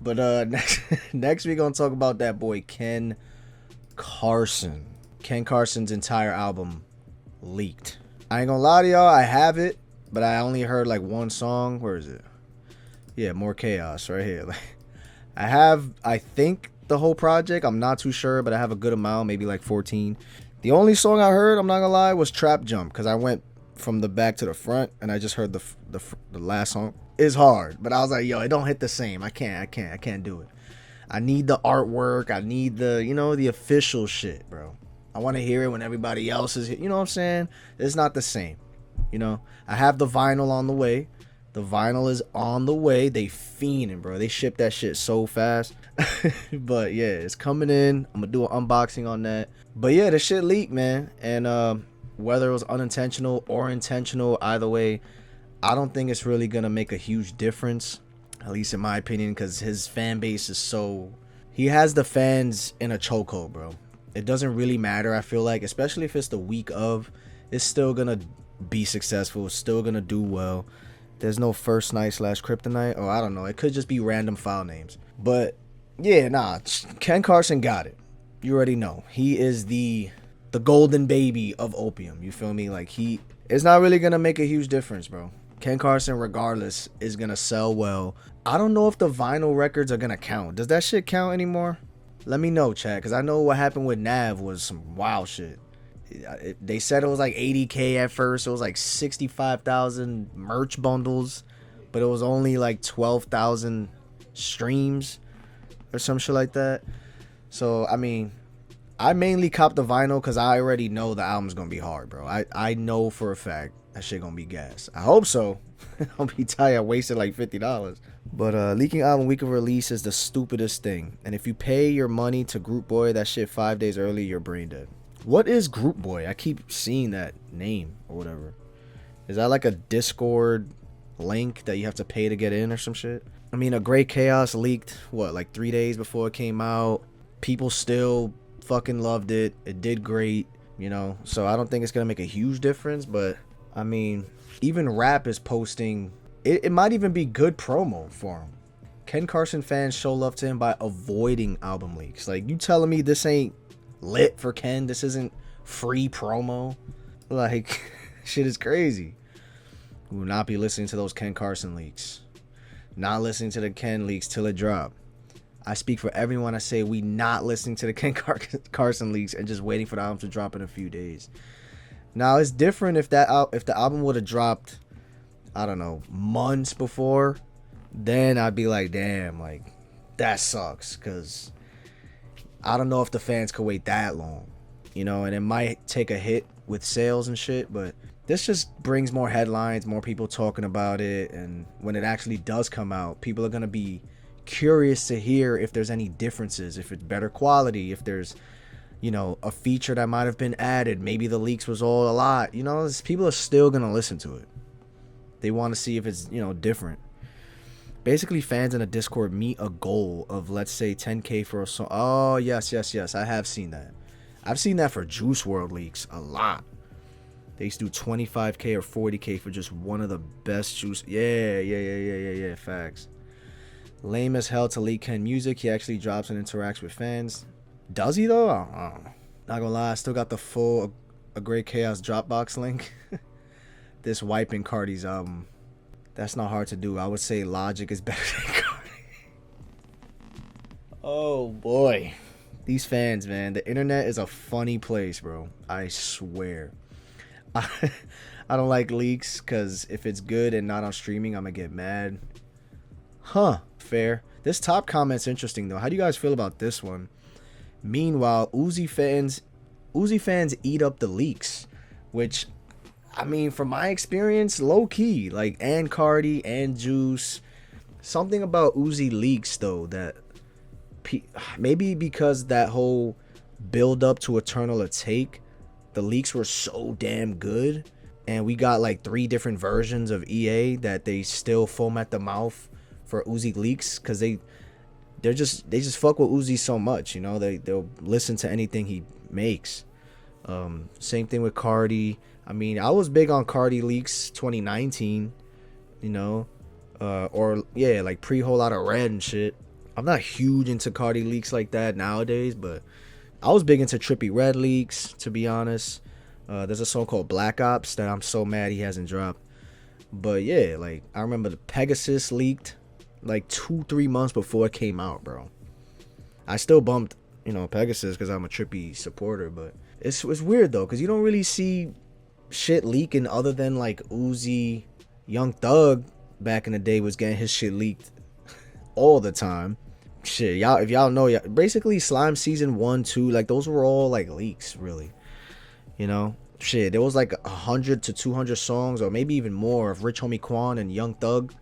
But next we're gonna talk about that boy Ken Carson. Ken Carson's entire album leaked. I ain't gonna lie to y'all, I have it, but I only heard like one song. Where is it? Yeah, More Chaos right here. Like, I think the whole project. I'm not too sure, but I have a good amount, maybe like 14. The only song I heard, I'm not gonna lie, was Trap Jump, because I went from the back to the front and I just heard the last song. It's hard, but I was like, yo, it don't hit the same. I can't do it. I need the artwork. I need the official shit, bro. I want to hear it when everybody else is, you know what I'm saying? It's not the same. I have the vinyl on the way. The vinyl is on the way. They fiending, bro. They ship that shit so fast. But yeah, it's coming in. I'm gonna do an unboxing on that. But yeah, the shit leaked, man. And whether it was unintentional or intentional, either way, I don't think it's really gonna make a huge difference, at least in my opinion, because his fan base is so, he has the fans in a chokehold, bro. It doesn't really matter, I feel like, especially if it's the week of, it's still gonna be successful. It's still gonna do well. There's no First Night / Kryptonite. Oh, I don't know. It could just be random file names. But yeah, nah, Ken Carson got it. You already know. He is the golden baby of opium. You feel me? Like, it's not really gonna make a huge difference, bro. Ken Carson, regardless, is gonna sell well. I don't know if the vinyl records are gonna count. Does that shit count anymore? Let me know, chat, because I know what happened with Nav was some wild shit. They said it was like 80K at first. It was like 65,000 merch bundles, but it was only like 12,000 streams or some shit like that. So, I mean, I mainly cop the vinyl because I already know the album's gonna be hard, bro. I know for a fact that shit gonna be gas. I hope so. I'll be tired. I wasted like $50. But leaking album week of release is the stupidest thing. And if you pay your money to Group Boy, that shit 5 days early, you're brain dead. What is Group Boy? I keep seeing that name or whatever. Is that like a Discord link that you have to pay to get in or some shit? I mean, A Great Chaos leaked, what, like 3 days before it came out. People still fucking loved it. It did great, So I don't think it's going to make a huge difference. But, I mean, even Rap is posting. It might even be good promo for him. Ken Carson fans show love to him by avoiding album leaks. Like, you telling me this ain't lit for Ken? This isn't free promo? Like, shit is crazy. We will not be listening to those Ken Carson leaks. Not listening to the Ken leaks till it drop. I speak for everyone. I say we not listening to the Ken Carson leaks and just waiting for the album to drop in a few days. Now, it's different if the album would have dropped, I don't know, months before. Then I'd be like, damn, like, that sucks, because I don't know if the fans could wait that long, and it might take a hit with sales and shit, but this just brings more headlines, more people talking about it, and when it actually does come out, people are going to be curious to hear if there's any differences, if it's better quality, if there's, a feature that might have been added, maybe the leaks was all a lot, people are still going to listen to it. They want to see if it's, different. Basically, fans in a Discord meet a goal of, let's say, 10K for a song. Oh, yes. I have seen that. I've seen that for Juice WRLD leaks a lot. They used to do 25K or 40K for just one of the best Juice. Yeah. Facts. Lame as hell to leak Ken music. He actually drops and interacts with fans. Does he, though? I don't know. Not gonna lie, I still got the full A Great Chaos Dropbox link. This wiping Cardi's album. That's not hard to do. I would say Logic is better than Cardi. Oh boy. These fans, man. The internet is a funny place, bro. I swear. I don't like leaks because if it's good and not on streaming, I'm gonna get mad. Huh. Fair. This top comment's interesting though. How do you guys feel about this one? Meanwhile, Uzi fans eat up the leaks, which, I mean, from my experience, low key, like, and Cardi and Juice, something about Uzi leaks though that maybe because that whole build up to Eternal Atake, the leaks were so damn good, and we got like 3 different versions of EA that they still foam at the mouth for Uzi leaks because they just fuck with Uzi so much, they'll listen to anything he makes. Same thing with Cardi. I mean, I was big on Cardi leaks 2019, or yeah, like pre Whole Lotta Red and shit. I'm not huge into Cardi leaks like that nowadays, but I was big into Trippie Redd leaks, to be honest. There's a song called Black Ops that I'm so mad he hasn't dropped. But yeah, like I remember the Pegasus leaked like 2-3 months before it came out, bro. I still bumped, Pegasus because I'm a Trippie supporter, but it's weird though because you don't really see shit leaking other than like Uzi. Young Thug back in the day was getting his shit leaked all the time. Shit, y'all, if y'all know, basically Slime season 1, 2, like those were all like leaks, really. Shit, there was like 100 to 200 songs, or maybe even more, of Rich Homie Quan and Young Thug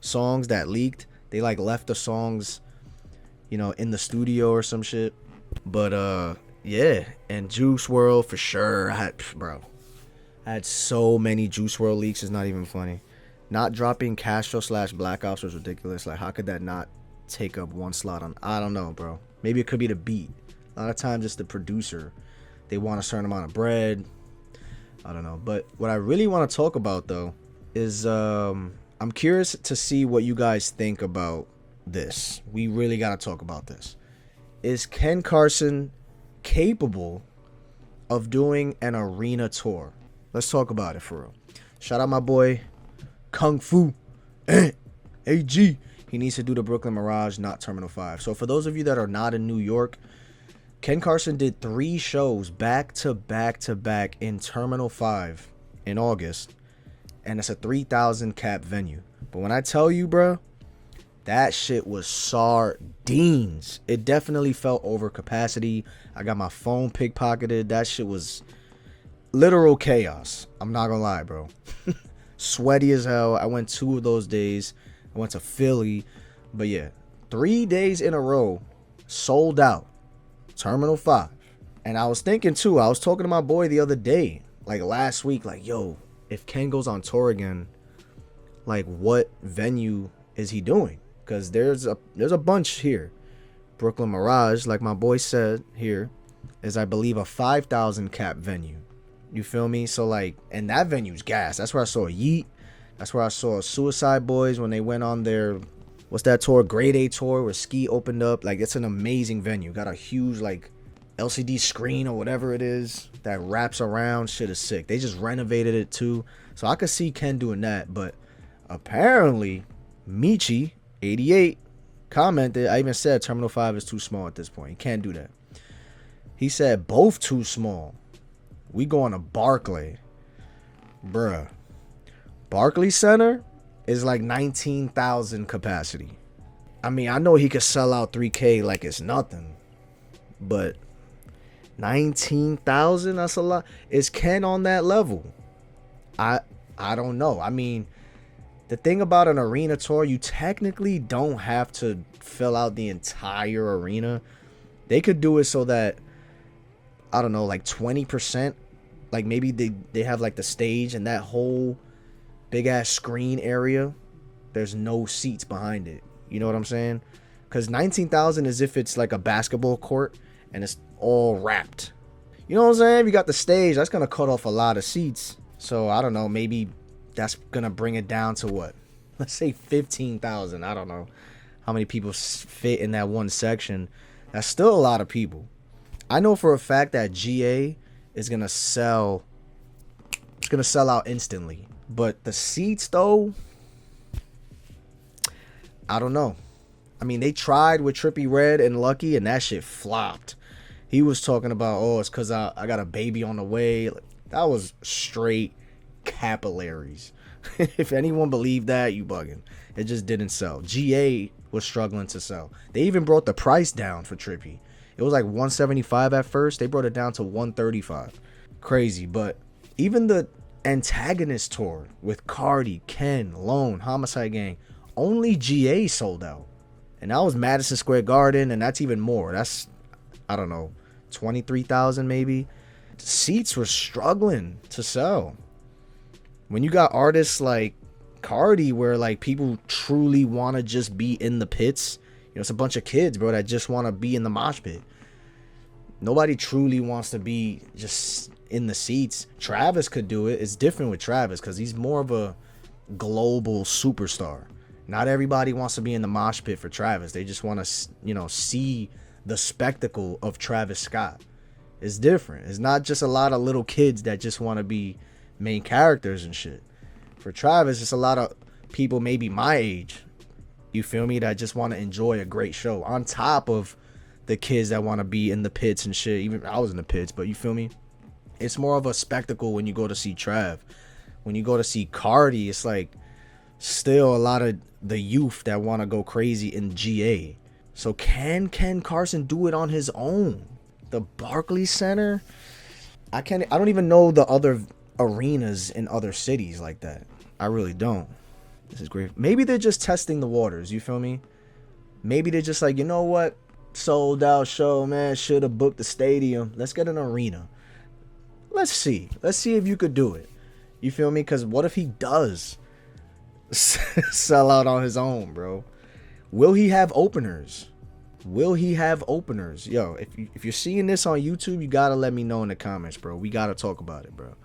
songs that leaked. They like left the songs, in the studio or some shit. But yeah, and Juice WRLD for sure. I had so many Juice WRLD leaks. It's not even funny. Not dropping Castro / Black Ops was ridiculous. Like, how could that not take up one slot on? I don't know, bro. Maybe it could be the beat. A lot of times it's the producer. They want a certain amount of bread. I don't know. But what I really want to talk about, though, is I'm curious to see what you guys think about this. We really got to talk about this. Is Ken Carson capable of doing an arena tour? Let's talk about it for real. Shout out my boy Kung Fu AG. He needs to do the Brooklyn Mirage, not Terminal 5. So for those of you that are not in New York, Ken Carson did 3 shows back to back in Terminal 5 in August, and it's a 3,000 cap venue. But when I tell you, bro, that shit was sardines. It definitely felt over capacity. I got my phone pickpocketed. That shit was literal chaos. I'm not gonna lie, bro. Sweaty as hell. I went 2 of those days. I went to Philly. But yeah, 3 days in a row, sold out. Terminal 5. And I was thinking too, I was talking to my boy the other day, like last week, like, yo, if Ken goes on tour again, like what venue is he doing? Because there's a bunch here. Brooklyn Mirage, like my boy said here, is I believe a 5,000 cap venue. You feel me? So like, and that venue's gas. That's where I saw Yeet. That's where I saw Suicide Boys when they went on their, what's that tour? Grade A tour where Ski opened up. Like, it's an amazing venue. Got a huge like LCD screen or whatever it is that wraps around. Shit is sick. They just renovated it too. So I could see Ken doing that. But apparently, Michi 88 commented. I even said Terminal 5 is too small at this point. You can't do that. He said both too small. We going to Barclay. Bruh. Barclay Center is like 19,000 capacity. I mean, I know he could sell out 3K like it's nothing. But 19,000, that's a lot. Is Ken on that level? I don't know. I mean, the thing about an arena tour, you technically don't have to fill out the entire arena. They could do it so that, I don't know, like 20%, like maybe they have like the stage and that whole big ass screen area, there's no seats behind it. You know what I'm saying? Because 19,000 is if it's like a basketball court and it's all wrapped. You know what I'm saying? If you got the stage, that's going to cut off a lot of seats. So I don't know, maybe that's going to bring it down to what? Let's say 15,000. I don't know how many people fit in that one section. That's still a lot of people. I know for a fact that GA is going to sell. It's going to sell out instantly. But the seats, though, I don't know. I mean, they tried with Trippie Redd and Lucky, and that shit flopped. He was talking about, oh, it's because I got a baby on the way. That was straight capillaries. If anyone believed that, you bugging. It just didn't sell. GA was struggling to sell. They even brought the price down for Trippie. It was like $175 at first. They brought it down to $135. Crazy. But even the Antagonist tour with Cardi, Ken, Lone, Homicide Gang, only GA sold out. And that was Madison Square Garden, and that's even more. That's, I don't know, 23,000 maybe. Seats were struggling to sell. When you got artists like Cardi, where like people truly want to just be in the pits, it's a bunch of kids, bro, that just want to be in the mosh pit. Nobody truly wants to be just in the seats. Travis could do it. It's different with Travis because he's more of a global superstar. Not everybody wants to be in the mosh pit for Travis. They just want to, you know, see the spectacle of Travis Scott. It's different. It's not just a lot of little kids that just want to be main characters and shit. For Travis, it's a lot of people maybe my age, you feel me, that just want to enjoy a great show on top of the kids that want to be in the pits and shit. Even I was in the pits, but you feel me? It's more of a spectacle when you go to see Trav. When you go to see Cardi, it's like still a lot of the youth that want to go crazy in GA. So can Ken Carson do it on his own? The Barclays Center? I don't even know the other arenas in other cities like that. I really don't. This is great. Maybe they're just testing the waters, you feel me? Maybe they're just like, you know what? Sold out show, man. Should have booked the stadium. Let's get an arena. Let's see if you could do it. You feel me? Because what if he does sell out on his own, bro? Will he have openers? Yo, if you're seeing this on YouTube, you gotta let me know in the comments, bro. We gotta talk about it, bro.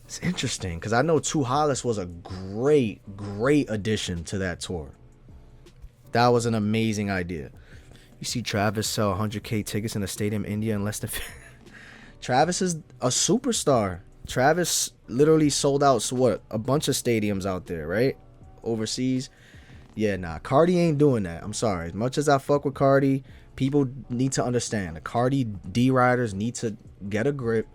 It's interesting because I know Too Hollis was a great addition to that tour. That was an amazing idea. You see Travis sell 100K tickets in a stadium in India in less than Travis is a superstar. Travis literally sold out a bunch of stadiums out there, right? Overseas. Yeah, nah, Cardi ain't doing that. I'm sorry. As much as I fuck with Cardi, people need to understand. The Cardi D riders need to get a grip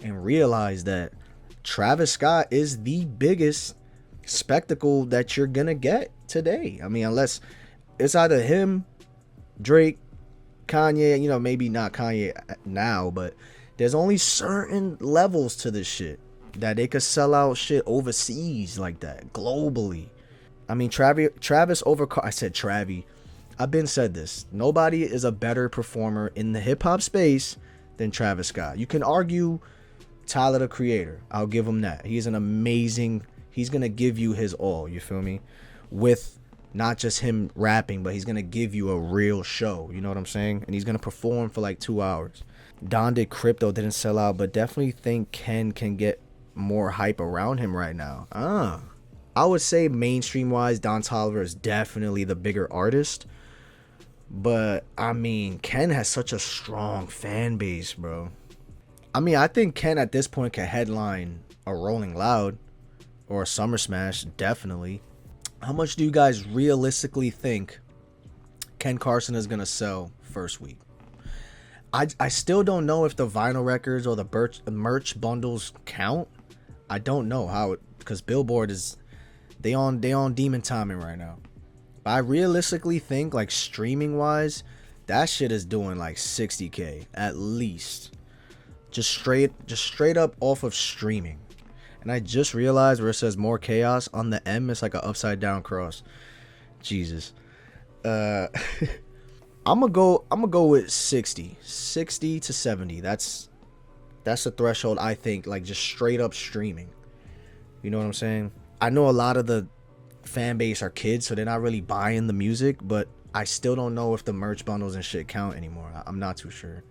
and realize that Travis Scott is the biggest spectacle that you're gonna get today. I mean, unless it's either him, Drake, Kanye, you know, maybe not Kanye now, but there's only certain levels to this shit that they could sell out shit overseas like that, globally. I mean, Travis over... I said Travi. I've been said this. Nobody is a better performer in the hip-hop space than Travis Scott. You can argue Tyler, the Creator. I'll give him that. He's an amazing... He's going to give you his all, you feel me? With not just him rapping, but he's going to give you a real show. You know what I'm saying? And he's going to perform for like 2 hours. Don did Crypto, didn't sell out, but definitely think Ken can get more hype around him right now. I would say mainstream wise, Don Toliver is definitely the bigger artist. But I mean, Ken has such a strong fan base, bro. I mean, I think Ken at this point can headline a Rolling Loud or a Summer Smash, definitely. How much do you guys realistically think Ken Carson is gonna sell first week? I still don't know if the vinyl records or the merch bundles count. I don't know how, because Billboard is... They on demon timing right now. But I realistically think, like, streaming wise, that shit is doing like 60K at least. Just straight up off of streaming. And I just realized where it says more chaos on the M, it's like an upside down cross. Jesus. I'm gonna go with 60 to 70. That's the threshold, I think, like just straight up streaming. You know what I'm saying? I know a lot of the fan base are kids, so they're not really buying the music, but I still don't know if the merch bundles and shit count anymore. I'm not too sure.